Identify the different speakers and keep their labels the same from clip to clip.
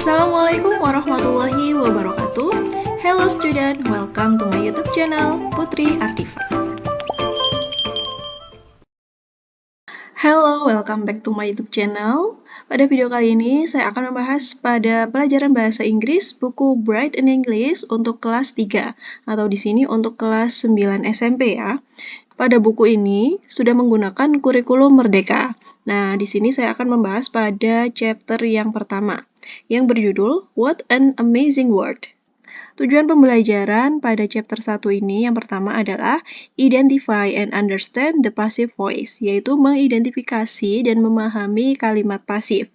Speaker 1: Assalamualaikum warahmatullahi wabarakatuh. Hello student, welcome to my YouTube channel Putri Ardifa. Hello, welcome back to my YouTube channel. Pada video kali ini saya akan membahas pada pelajaran bahasa Inggris buku Bright in English untuk kelas 3 atau di sini untuk kelas 9 SMP ya. Pada buku ini sudah menggunakan kurikulum Merdeka. Nah, di sini saya akan membahas pada chapter yang pertama, yang berjudul What an Amazing Word. Tujuan pembelajaran pada chapter 1 ini yang pertama adalah Identify and Understand the Passive Voice, yaitu mengidentifikasi dan memahami kalimat pasif.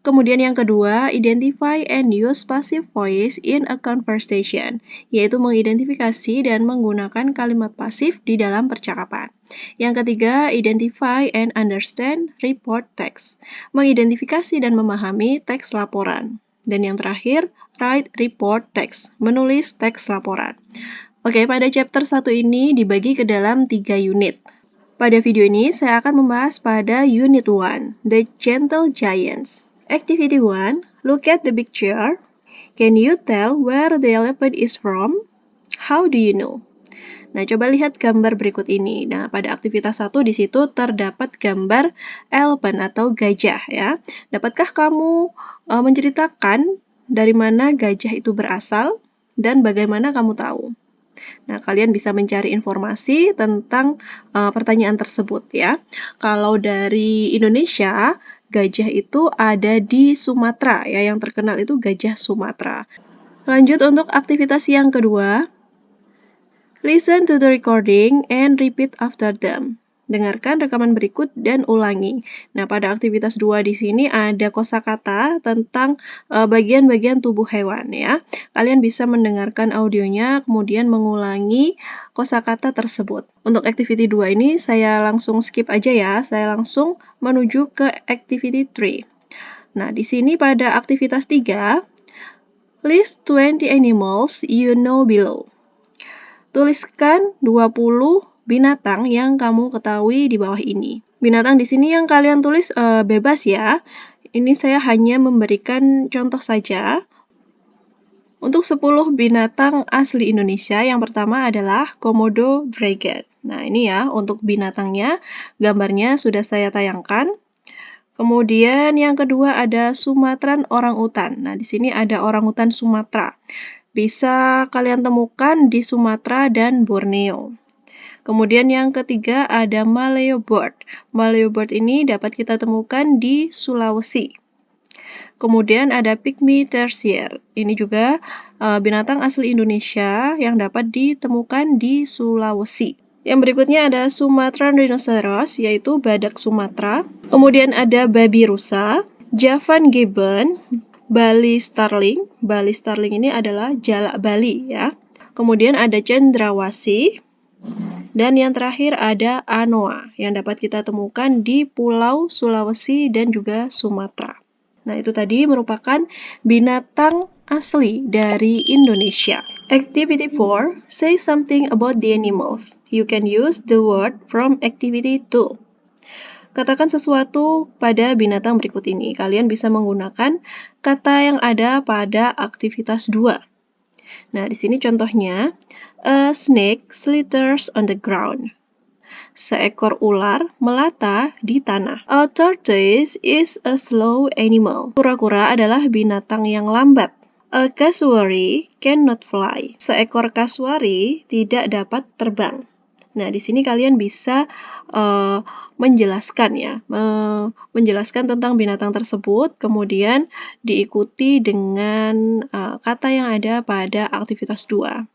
Speaker 1: Kemudian yang kedua, Identify and Use Passive Voice in a Conversation, yaitu mengidentifikasi dan menggunakan kalimat pasif di dalam percakapan. Yang ketiga, Identify and Understand Report Text, mengidentifikasi dan memahami teks laporan. Dan yang terakhir, Write Report Text, menulis teks laporan. Oke, pada chapter 1 ini dibagi ke dalam 3 unit. Pada video ini saya akan membahas pada unit 1, The Gentle Giants. Activity 1, look at the picture. Can you tell where the elephant is from? How do you know? Nah, coba lihat gambar berikut ini. Nah, pada aktivitas 1 di situ terdapat gambar elephant atau gajah ya. Dapatkah kamu menceritakan dari mana gajah itu berasal dan bagaimana kamu tahu? Nah, kalian bisa mencari informasi tentang pertanyaan tersebut ya. Kalau dari Indonesia, gajah itu ada di Sumatera ya, yang terkenal itu gajah Sumatera. Lanjut untuk aktivitas yang kedua. Listen to the recording and repeat after them. Dengarkan rekaman berikut dan ulangi. Nah, pada aktivitas 2 di sini ada kosakata tentang bagian-bagian tubuh hewan ya. Kalian bisa mendengarkan audionya kemudian mengulangi kosakata tersebut. Untuk activity 2 ini saya langsung skip aja ya. Saya langsung menuju ke activity 3. Nah, di sini pada aktivitas 3, list 20 animals you know below. Tuliskan 20 binatang yang kamu ketahui di bawah ini. Binatang di sini yang kalian tulis bebas ya. Ini saya hanya memberikan contoh saja. Untuk 10 binatang asli Indonesia, yang pertama adalah Komodo dragon. Nah, ini ya untuk binatangnya, gambarnya sudah saya tayangkan. Kemudian yang kedua ada Sumatran orangutan. Nah, di sini ada orangutan Sumatera. Bisa kalian temukan di Sumatera dan Borneo. Kemudian yang ketiga ada Maleo bird. Maleo bird ini dapat kita temukan di Sulawesi. Kemudian ada Pygmy tertier. Ini juga binatang asli Indonesia yang dapat ditemukan di Sulawesi. Yang berikutnya ada Sumatran rhinoceros, yaitu badak Sumatera. Kemudian ada babi rusa, Javan gibbon, Bali starling. Bali starling ini adalah jalak Bali ya. Kemudian ada cendrawasih. Dan yang terakhir ada anoa yang dapat kita temukan di Pulau Sulawesi dan juga Sumatera. Nah, itu tadi merupakan binatang asli dari Indonesia. Activity 4, say something about the animals. You can use the word from activity 2. Katakan sesuatu pada binatang berikut ini. Kalian bisa menggunakan kata yang ada pada aktivitas 2. Nah, di sini contohnya, a snake slithers on the ground. Seekor ular melata di tanah. A tortoise is a slow animal. Kura-kura adalah binatang yang lambat. A cassowary cannot fly. Seekor kasuari tidak dapat terbang. Nah, di sini kalian bisa menjelaskan ya, menjelaskan tentang binatang tersebut, kemudian diikuti dengan kata yang ada pada aktivitas 2.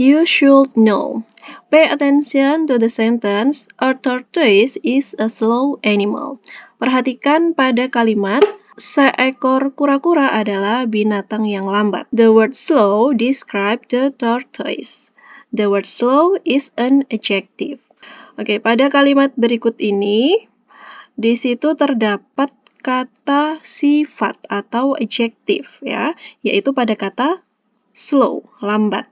Speaker 1: You should know. Pay attention to the sentence, a tortoise is a slow animal. Perhatikan pada kalimat, seekor kura-kura adalah binatang yang lambat. The word slow describe the tortoise. The word slow is an adjective. Oke, pada kalimat berikut ini, di situ terdapat kata sifat atau adjective ya, yaitu pada kata slow, lambat.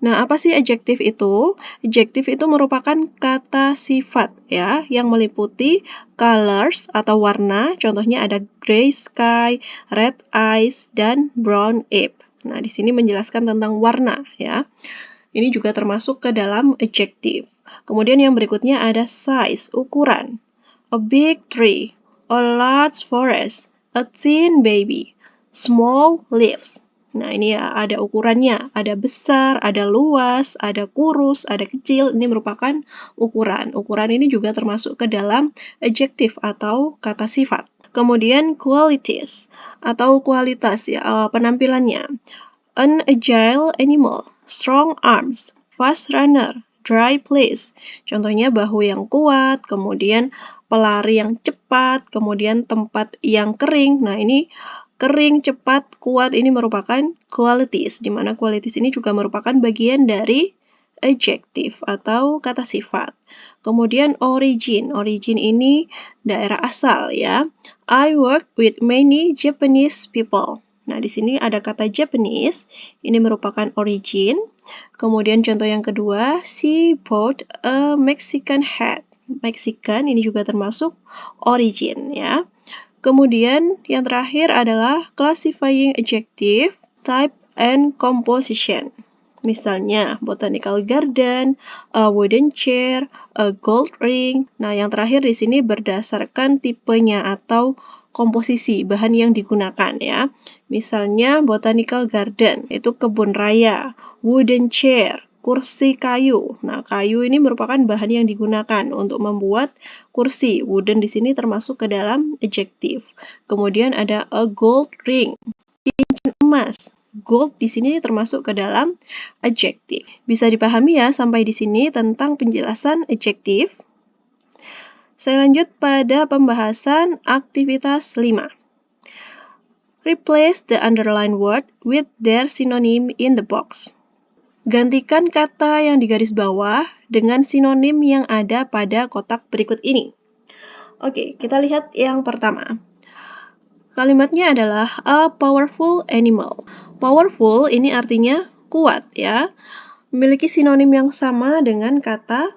Speaker 1: Nah, apa sih adjective itu? Adjective itu merupakan kata sifat ya, yang meliputi colors atau warna. Contohnya ada gray sky, red eyes, dan brown ape. Nah, di sini menjelaskan tentang warna ya. Ini juga termasuk ke dalam adjective. Kemudian yang berikutnya ada size, ukuran. A big tree, a large forest, a thin baby, small leaves. Nah, ini ya ada ukurannya, ada besar, ada luas, ada kurus, ada kecil. Ini merupakan ukuran. Ukuran ini juga termasuk ke dalam adjective atau kata sifat. Kemudian qualities atau kualitas ya, penampilannya. An agile animal, strong arms, fast runner, dry place. Contohnya bahu yang kuat, kemudian pelari yang cepat, kemudian tempat yang kering. Nah, ini kering, cepat, kuat ini merupakan qualities, di mana qualities ini juga merupakan bagian dari adjective atau kata sifat. Kemudian origin. Origin ini daerah asal ya. I work with many Japanese people. Nah, di sini ada kata Japanese, ini merupakan origin. Kemudian contoh yang kedua, she bought a Mexican hat. Mexican ini juga termasuk origin ya. Kemudian yang terakhir adalah classifying adjective, type, and composition. Misalnya, botanical garden, a wooden chair, a gold ring. Nah, yang terakhir di sini berdasarkan tipenya atau komposisi bahan yang digunakan ya. Misalnya, botanical garden, itu kebun raya. Wooden chair, kursi kayu. Nah, kayu ini merupakan bahan yang digunakan untuk membuat kursi. Wooden di sini termasuk ke dalam adjective. Kemudian ada a gold ring, cincin emas. Gold di sini termasuk ke dalam adjective. Bisa dipahami ya sampai di sini tentang penjelasan adjective. Saya lanjut pada pembahasan aktivitas 5. Replace the underlined word with their synonym in the box. Gantikan kata yang digaris bawah dengan sinonim yang ada pada kotak berikut ini. Oke, kita lihat yang pertama. Kalimatnya adalah a powerful animal. Powerful ini artinya kuat ya. Memiliki sinonim yang sama dengan kata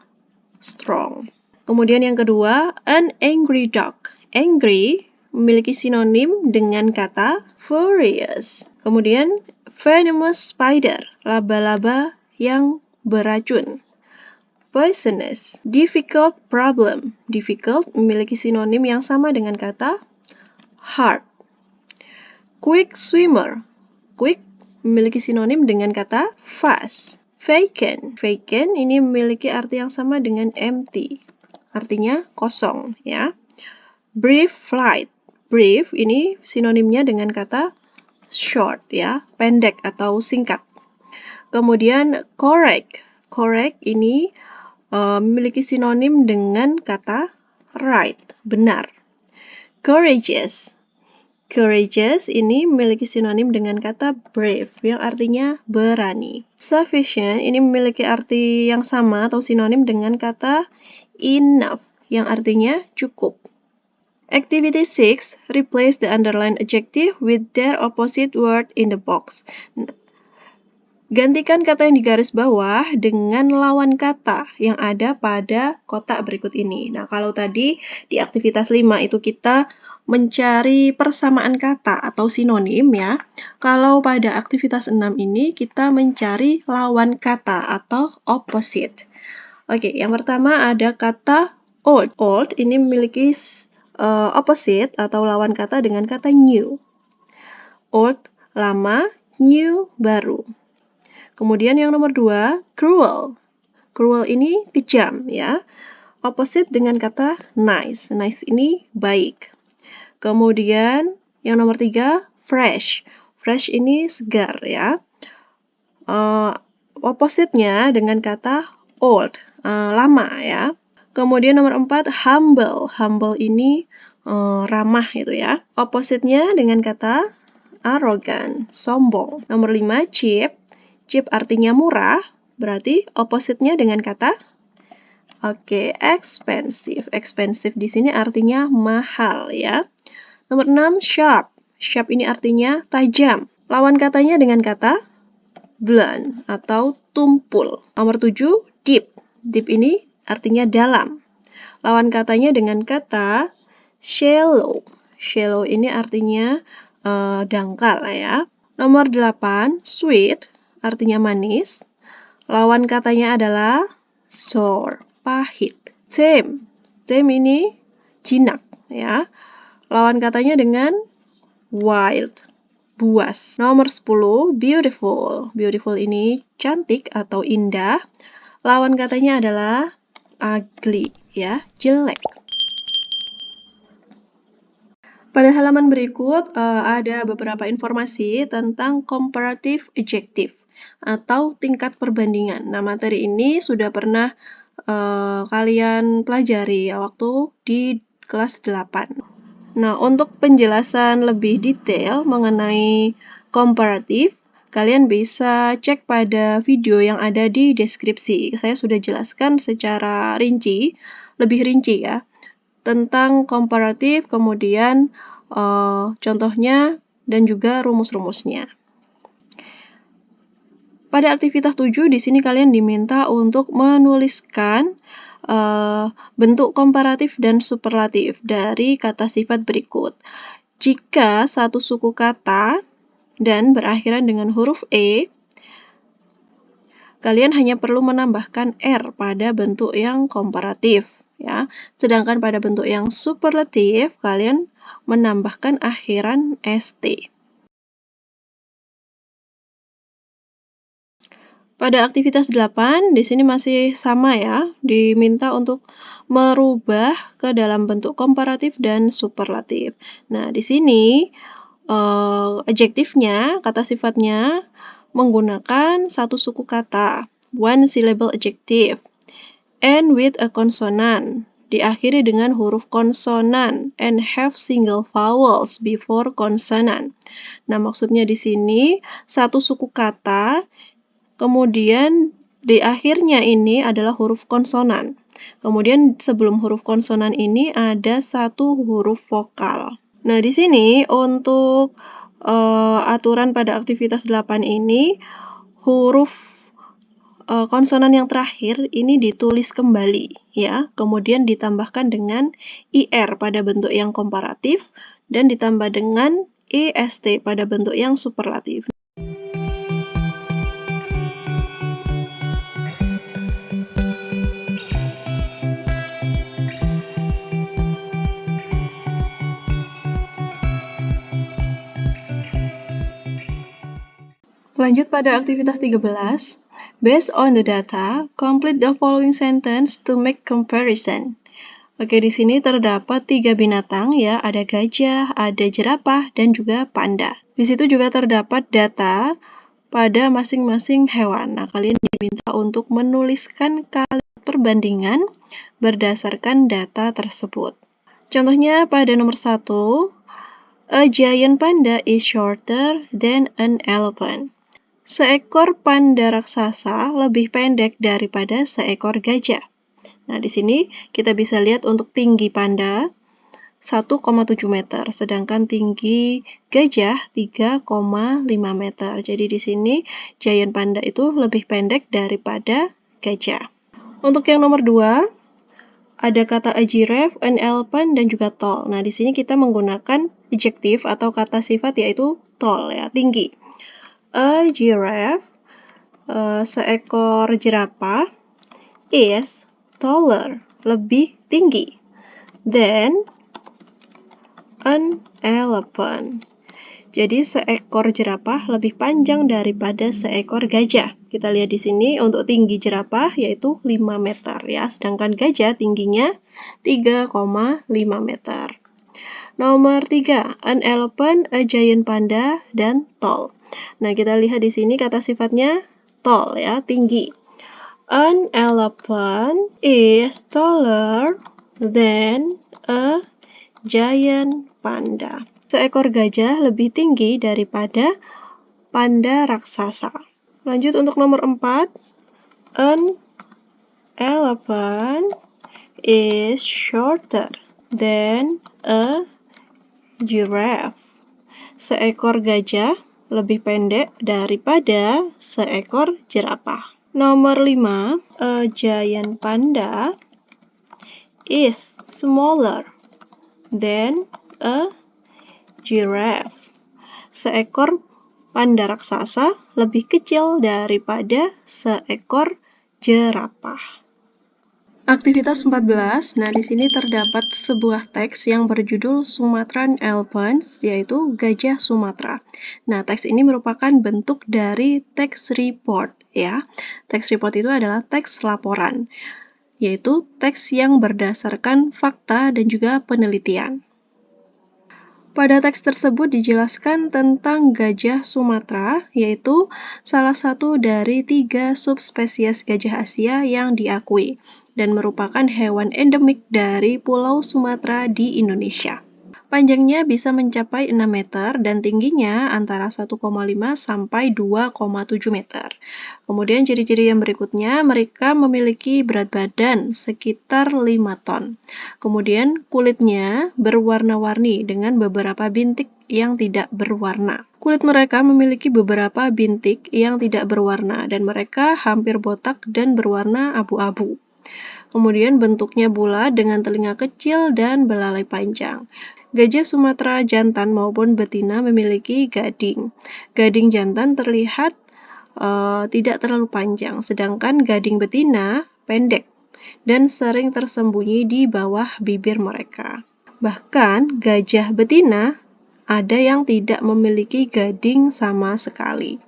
Speaker 1: strong. Kemudian yang kedua, an angry dog. Angry memiliki sinonim dengan kata furious. Kemudian venomous spider, laba-laba yang beracun. Poisonous, difficult problem. Difficult memiliki sinonim yang sama dengan kata hard. Quick swimmer. Quick memiliki sinonim dengan kata fast. Vacant. Vacant ini memiliki arti yang sama dengan empty. Artinya kosong ya. Brief flight. Brief ini sinonimnya dengan kata short ya, pendek atau singkat. Kemudian correct. Correct ini memiliki sinonim dengan kata right, benar. Courageous. Courageous ini memiliki sinonim dengan kata brave, yang artinya berani. Sufficient ini memiliki arti yang sama atau sinonim dengan kata enough, yang artinya cukup. Activity 6, replace the underlined adjective with their opposite word in the box. Gantikan kata yang digaris bawah dengan lawan kata yang ada pada kotak berikut ini. Nah, kalau tadi di aktivitas 5 itu kita mencari persamaan kata atau sinonim ya. Kalau pada aktivitas 6 ini kita mencari lawan kata atau opposite. Oke, yang pertama ada kata old. Old ini memiliki opposite atau lawan kata dengan kata new. Old, lama, new, baru. Kemudian yang nomor 2, cruel. Cruel ini kejam ya. Opposite dengan kata nice. Nice ini baik. Kemudian yang nomor 3, fresh. Fresh ini segar ya. Opposite-nya dengan kata old, lama ya. Kemudian nomor 4, humble. Humble ini ramah gitu ya. Opposite-nya dengan kata arrogant, sombong. Nomor 5, cheap. Cheap artinya murah, berarti opposite-nya dengan kata expensive. Expensive di sini artinya mahal ya. Nomor 6, sharp. Sharp ini artinya tajam. Lawan katanya dengan kata blunt atau tumpul. Nomor 7, deep. Deep ini artinya dalam. Lawan katanya dengan kata shallow. Shallow ini artinya dangkal ya. Nomor 8, sweet, artinya manis. Lawan katanya adalah sour, pahit. Tame. Tame ini jinak ya. Lawan katanya dengan wild, buas. Nomor 10, beautiful. Beautiful ini cantik atau indah. Lawan katanya adalah ugly ya, jelek. Pada halaman berikut ada beberapa informasi tentang comparative adjective atau tingkat perbandingan. Nah, materi ini sudah pernah kalian pelajari ya waktu di kelas 8. Nah, untuk penjelasan lebih detail mengenai comparative, kalian bisa cek pada video yang ada di deskripsi. Saya sudah jelaskan secara rinci, lebih rinci ya, tentang komparatif, kemudian contohnya dan juga rumus-rumusnya. Pada aktivitas 7 di sini kalian diminta untuk menuliskan bentuk komparatif dan superlatif dari kata sifat berikut. Jika satu suku kata dan berakhiran dengan huruf E, kalian hanya perlu menambahkan R pada bentuk yang komparatif ya. Sedangkan pada bentuk yang superlatif kalian menambahkan akhiran ST. Pada aktivitas 8 di sini masih sama ya, diminta untuk merubah ke dalam bentuk komparatif dan superlatif. Nah, di sini adjektifnya, kata sifatnya menggunakan satu suku kata, one syllable adjective, and with a consonant, diakhiri dengan huruf konsonan, and have single vowels before consonant. Nah, maksudnya di sini satu suku kata, kemudian di akhirnya ini adalah huruf konsonan. Kemudian sebelum huruf konsonan ini ada satu huruf vokal. Nah, di sini untuk aturan pada aktivitas 8 ini, huruf konsonan yang terakhir ini ditulis kembali ya, kemudian ditambahkan dengan IR pada bentuk yang komparatif dan ditambah dengan EST pada bentuk yang superlatif. Lanjut pada aktivitas 13. Based on the data, complete the following sentence to make comparison. Oke, di sini terdapat 3 binatang ya, ada gajah, ada jerapah, dan juga panda. Di situ juga terdapat data pada masing-masing hewan. Nah, kalian diminta untuk menuliskan kalimat perbandingan berdasarkan data tersebut. Contohnya pada nomor 1, a giant panda is shorter than an elephant. Seekor panda raksasa lebih pendek daripada seekor gajah. Nah, di sini kita bisa lihat untuk tinggi panda 1,7 meter, sedangkan tinggi gajah 3,5 meter. Jadi di sini giant panda itu lebih pendek daripada gajah. Untuk yang nomor 2, ada kata a giraffe, an elephant, dan juga tall. Nah, di sini kita menggunakan adjektif atau kata sifat yaitu tall ya, tinggi. A giraffe, seekor jerapah, is taller, lebih tinggi, than an elephant. Jadi seekor jerapah lebih panjang daripada seekor gajah. Kita lihat di sini untuk tinggi jerapah yaitu 5 meter ya, sedangkan gajah tingginya 3,5 meter. Nomor 3, an elephant, a giant panda, dan tall. Nah, kita lihat di sini kata sifatnya tall ya, tinggi. An elephant is taller than a giant panda. Seekor gajah lebih tinggi daripada panda raksasa. Lanjut untuk nomor 4. An elephant is shorter than a giraffe. Seekor gajah lebih pendek daripada seekor jerapah. Nomor 5, a giant panda is smaller than a giraffe. Seekor panda raksasa lebih kecil daripada seekor jerapah. Aktivitas 14. Nah, di sini terdapat sebuah teks yang berjudul Sumatran Elephants, yaitu gajah Sumatera. Nah, teks ini merupakan bentuk dari teks report, ya. Teks report itu adalah teks laporan, yaitu teks yang berdasarkan fakta dan juga penelitian. Pada teks tersebut dijelaskan tentang gajah Sumatera, yaitu salah satu dari 3 subspesies gajah Asia yang diakui dan merupakan hewan endemik dari Pulau Sumatera di Indonesia. Panjangnya bisa mencapai 6 meter dan tingginya antara 1,5 sampai 2,7 meter. Kemudian ciri-ciri yang berikutnya, mereka memiliki berat badan sekitar 5 ton. Kemudian kulitnya berwarna-warni dengan beberapa bintik yang tidak berwarna. Kulit mereka memiliki beberapa bintik yang tidak berwarna dan mereka hampir botak dan berwarna abu-abu. Kemudian bentuknya bulat dengan telinga kecil dan belalai panjang. Gajah Sumatera jantan maupun betina memiliki gading. Gading jantan terlihat tidak terlalu panjang, sedangkan gading betina pendek dan sering tersembunyi di bawah bibir mereka. Bahkan gajah betina ada yang tidak memiliki gading sama sekali.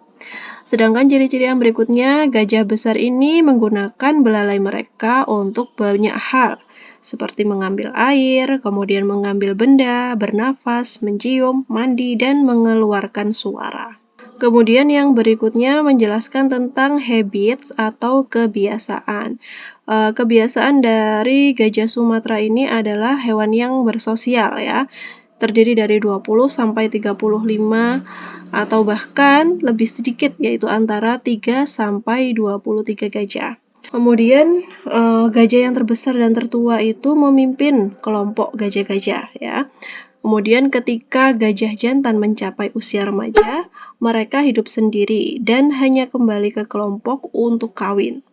Speaker 1: Sedangkan ciri-ciri yang berikutnya, gajah besar ini menggunakan belalai mereka untuk banyak hal, seperti mengambil air, kemudian mengambil benda, bernafas, mencium, mandi, dan mengeluarkan suara. Kemudian yang berikutnya menjelaskan tentang habits atau kebiasaan. Kebiasaan dari gajah Sumatera ini adalah hewan yang bersosial, ya. Terdiri dari 20 sampai 35 atau bahkan lebih sedikit, yaitu antara 3 sampai 23 gajah. Kemudian gajah yang terbesar dan tertua itu memimpin kelompok gajah-gajah, ya. Kemudian ketika gajah jantan mencapai usia remaja, mereka hidup sendiri dan hanya kembali ke kelompok untuk kawin.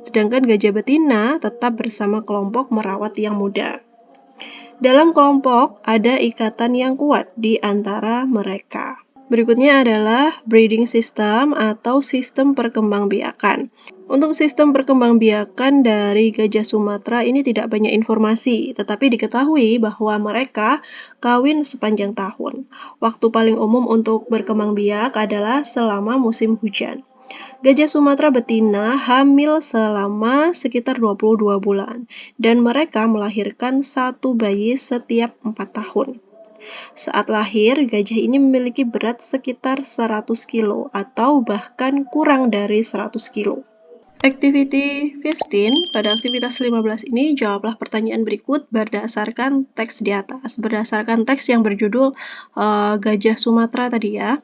Speaker 1: Sedangkan gajah betina tetap bersama kelompok merawat yang muda. Dalam kelompok ada ikatan yang kuat di antara mereka. Berikutnya adalah breeding system atau sistem perkembangbiakan. Untuk sistem perkembangbiakan dari gajah Sumatera ini tidak banyak informasi, tetapi diketahui bahwa mereka kawin sepanjang tahun. Waktu paling umum untuk berkembang biak adalah selama musim hujan. Gajah Sumatera betina hamil selama sekitar 22 bulan dan mereka melahirkan 1 bayi setiap 4 tahun. Saat lahir, gajah ini memiliki berat sekitar 100 kilo atau bahkan kurang dari 100 kilo. Activity 15, pada aktivitas 15 ini jawablah pertanyaan berikut berdasarkan teks di atas. Berdasarkan teks yang berjudul Gajah Sumatera tadi, ya.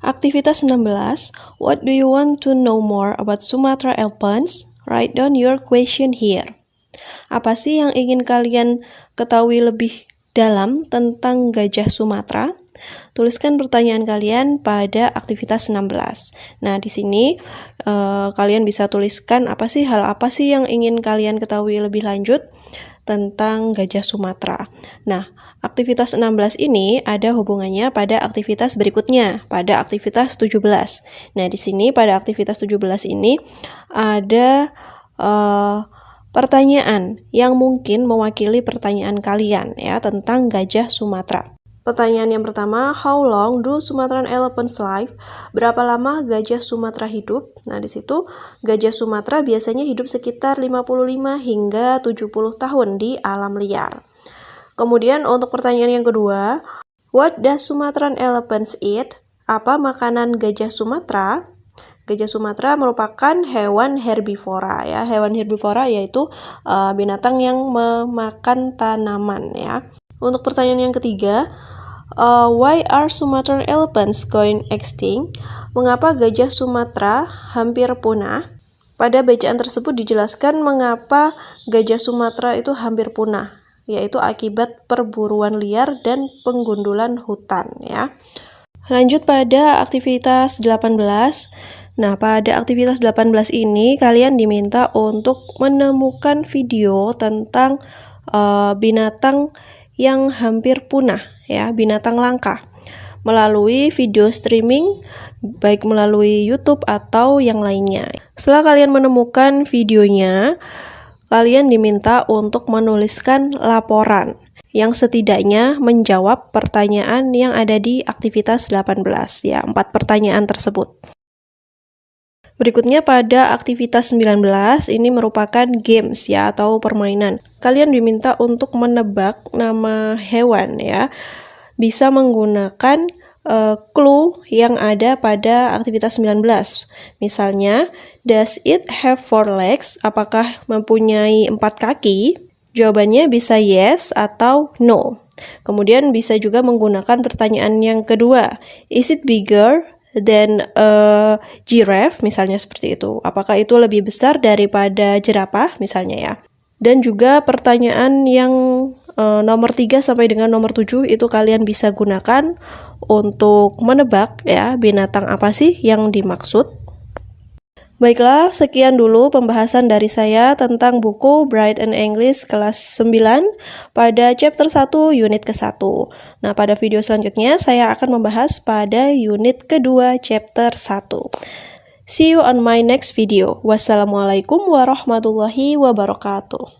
Speaker 1: Aktivitas 16, what do you want to know more about Sumatra elephants? Write down your question here. Apa sih yang ingin kalian ketahui lebih dalam tentang gajah Sumatera? Tuliskan pertanyaan kalian pada aktivitas 16. Nah, di sini kalian bisa tuliskan hal apa sih yang ingin kalian ketahui lebih lanjut tentang gajah Sumatera. Nah, aktivitas 16 ini ada hubungannya pada aktivitas berikutnya, pada aktivitas 17. Nah, di sini pada aktivitas 17 ini ada pertanyaan yang mungkin mewakili pertanyaan kalian, ya, tentang gajah Sumatera. Pertanyaan yang pertama, how long do Sumatran elephants live? Berapa lama gajah Sumatera hidup? Nah, di situ gajah Sumatera biasanya hidup sekitar 55 hingga 70 tahun di alam liar. Kemudian untuk pertanyaan yang kedua, what does Sumatran elephants eat? Apa makanan gajah Sumatera? Gajah Sumatera merupakan hewan herbivora ya. Hewan herbivora yaitu binatang yang memakan tanaman ya. Untuk pertanyaan yang ketiga, why are Sumatran elephants going extinct? Mengapa gajah Sumatera hampir punah? Pada bacaan tersebut dijelaskan mengapa gajah Sumatera itu hampir punah, yaitu akibat perburuan liar dan penggundulan hutan ya. Lanjut pada aktivitas 18. Nah, pada aktivitas 18 ini kalian diminta untuk menemukan video tentang binatang yang hampir punah ya, binatang langka melalui video streaming baik melalui YouTube atau yang lainnya. Setelah kalian menemukan videonya, kalian diminta untuk menuliskan laporan yang setidaknya menjawab pertanyaan yang ada di aktivitas 18 ya, 4 pertanyaan tersebut. Berikutnya pada aktivitas 19 ini merupakan games ya atau permainan. Kalian diminta untuk menebak nama hewan ya. Bisa menggunakan clue yang ada pada aktivitas 19. Misalnya, does it have 4 legs? Apakah mempunyai 4 kaki? Jawabannya bisa yes atau no. Kemudian bisa juga menggunakan pertanyaan yang kedua. Is it bigger than a giraffe? Misalnya seperti itu. Apakah itu lebih besar daripada jerapah? Misalnya ya. Dan juga pertanyaan yang nomor 3 sampai dengan nomor 7 itu kalian bisa gunakan untuk menebak ya binatang apa sih yang dimaksud. Baiklah, sekian dulu pembahasan dari saya tentang buku Bright and English kelas 9 pada chapter 1 unit ke-1. Nah, pada video selanjutnya saya akan membahas pada unit kedua chapter 1. See you on my next video. Wassalamualaikum warahmatullahi wabarakatuh.